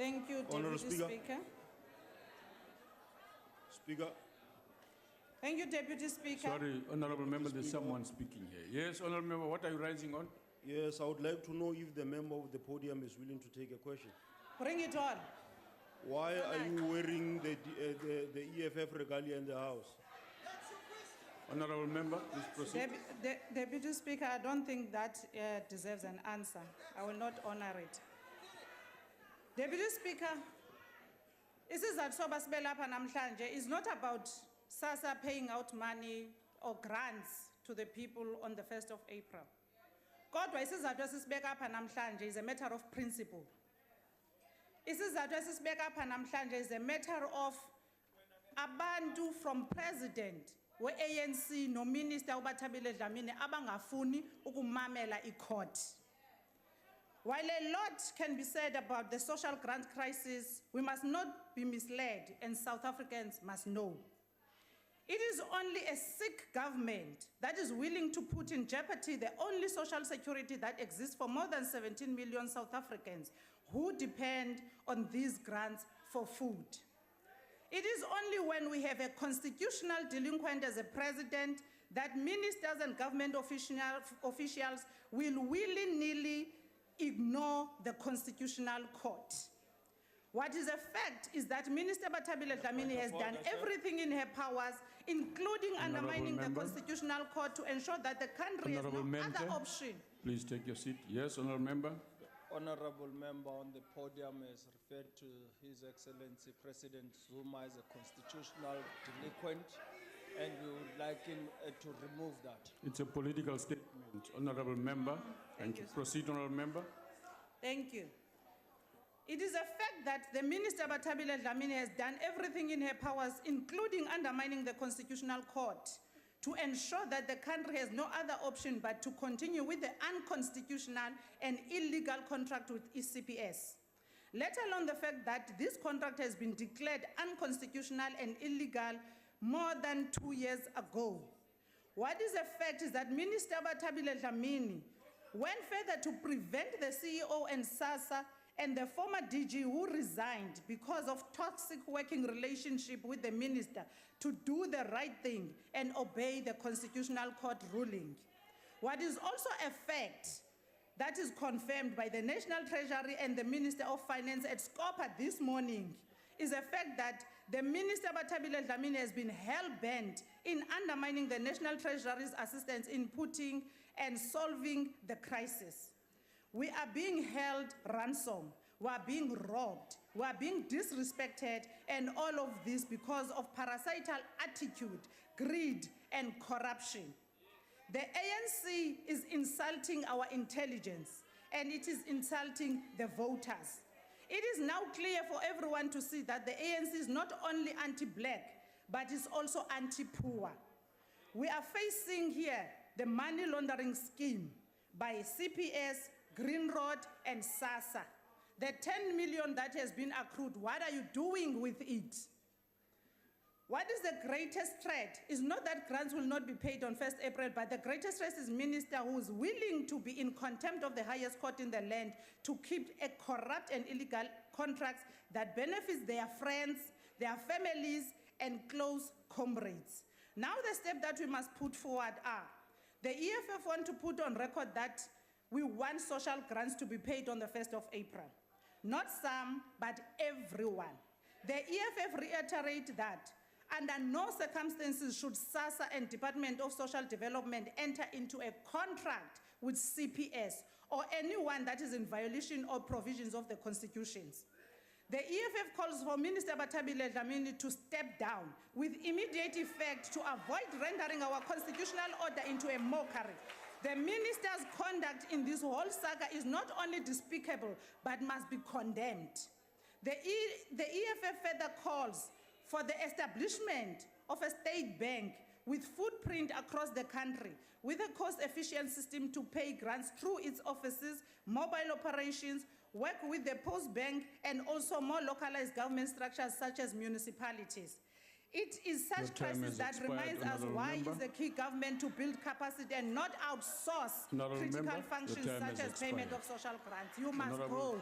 Thank you, Honourable Deputy Speaker. Speaker. Thank you, Deputy Speaker. Sorry, Honourable Member, there's someone speaking here. Yes, Honourable Member, what are you raising on? Yes, I would like to know if the member of the podium is willing to take a question. Bring it on. Why are you wearing the EFF regalia in the House? Honourable Member, please proceed. Deputy Speaker, I don't think that deserves an answer. I will not honor it. Deputy Speaker, isizathu sibe lapha namhlanje is not about SASSA paying out money or grants to the people on the 1st of April. Kodwa isizathu esisibeka apha namhlanje is a matter of principle. Isizathu esisibeka apha namhlanje is a matter of abantu from president we-ANC no Minister Bathabile Dlamini abangafuni ukumamela i-court. While a lot can be said about the social grant crisis, we must not be misled, and South Africans must know. It is only a sick government that is willing to put in jeopardy the only social security that exists for more than 17 million South Africans who depend on these grants for food. It is only when we have a constitutional delinquent as a president that ministers and government officials will willy-nilly ignore the constitutional court. What is a fact is that Minister Bathabile Dlamini has done everything in her powers, including undermining the constitutional court, to ensure that the country has no other option. Please take your seat. Yes, Honourable Member. Honourable Member on the podium has referred to His Excellency President Zuma as a constitutional delinquent, and we would like him to remove that. It's a political statement, Honourable Member. Thank you. Proceed, Honourable Member. Thank you. It is a fact that the Minister Bathabile Dlamini has done everything in her powers, including undermining the constitutional court, to ensure that the country has no other option but to continue with the unconstitutional and illegal contract with ECPS. Let alone the fact that this contract has been declared unconstitutional and illegal more than 2 years ago. What is a fact is that Minister Bathabile Dlamini went further to prevent the CEO and SASSA and the former DG who resigned because of toxic working relationship with the minister to do the right thing and obey the constitutional court ruling. What is also a fact that is confirmed by the National Treasury and the Minister of Finance at Scopa this morning is a fact that the Minister Bathabile Dlamini has been hell-bent in undermining the National Treasury's assistance in putting and solving the crisis. We are being held ransom, we are being robbed, we are being disrespected, and all of this because of parasital attitude, greed, and corruption. The ANC is insulting our intelligence, and it is insulting the voters. It is now clear for everyone to see that the ANC is not only anti-black, but is also anti-poor. We are facing here the money laundering scheme by CPS, Green Road, and SASSA. The 10 million that has been accrued, what are you doing with it? What is the greatest threat is not that grants will not be paid on 1st April, but the greatest threat is minister who is willing to be in contempt of the highest court in the land to keep a corrupt and illegal contracts that benefits their friends, their families, and close comrades. Now the step that we must put forward are, the EFF want to put on record that we want social grants to be paid on the 1st of April. Not some, but everyone. The EFF reiterate that under no circumstances should SASSA and Department of Social Development enter into a contract with CPS or anyone that is in violation of provisions of the constitutions. The EFF calls for Minister Bathabile Dlamini to step down with immediate effect to avoid rendering our constitutional order into a mockery. The minister's conduct in this whole saga is not only despicable, but must be condemned. The EFF further calls for the establishment of a state bank with footprint across the country, with a cost-efficient system to pay grants through its offices, mobile operations, work with the post bank, and also more localized government structures such as municipalities. It is such crisis that reminds us why is the key government to build capacity and not outsource critical functions such as payment of social grants. You must go.